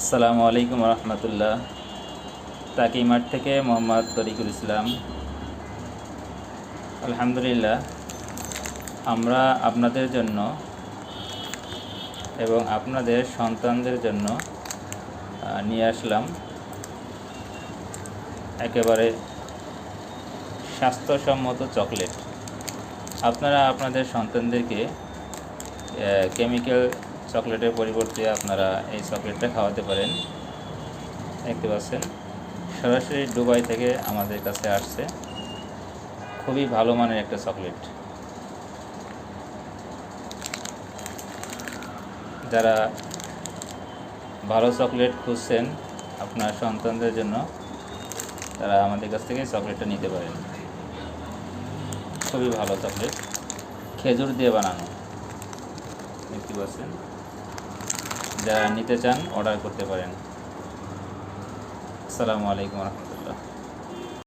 আসসালামু আলাইকুম রহমতুল্লাহ। তাকিমাঠ থেকে মোহাম্মদ তরিকুল ইসলাম। আলহামদুলিল্লাহ, আমরা আপনাদের জন্য এবং আপনাদের সন্তানদের জন্য নিয়ে আসলাম একেবারে স্বাস্থ্যসম্মত চকলেট। আপনারা আপনাদের সন্তানদেরকে কেমিক্যাল চকলেটের পরিবর্তে আপনারা এই চকলেটটা খাওয়াতে পারেন। দেখতে পাচ্ছেন, সরাসরি দুবাই থেকে আমাদের কাছে আসছে। খুবই ভালো মানের একটা চকলেট। যারা ভালো চকলেট খুঁজছেন আপনার সন্তানদের জন্য, তারা আমাদের কাছ থেকে চকলেটটা নিতে পারেন। খুবই ভালো চকলেট, খেজুর দিয়ে বানানো। দেখতে পাচ্ছেন, যারা নিতে চান অর্ডার করতে পারেন। আসসালামু আলাইকুম রহমতুল্লাহ।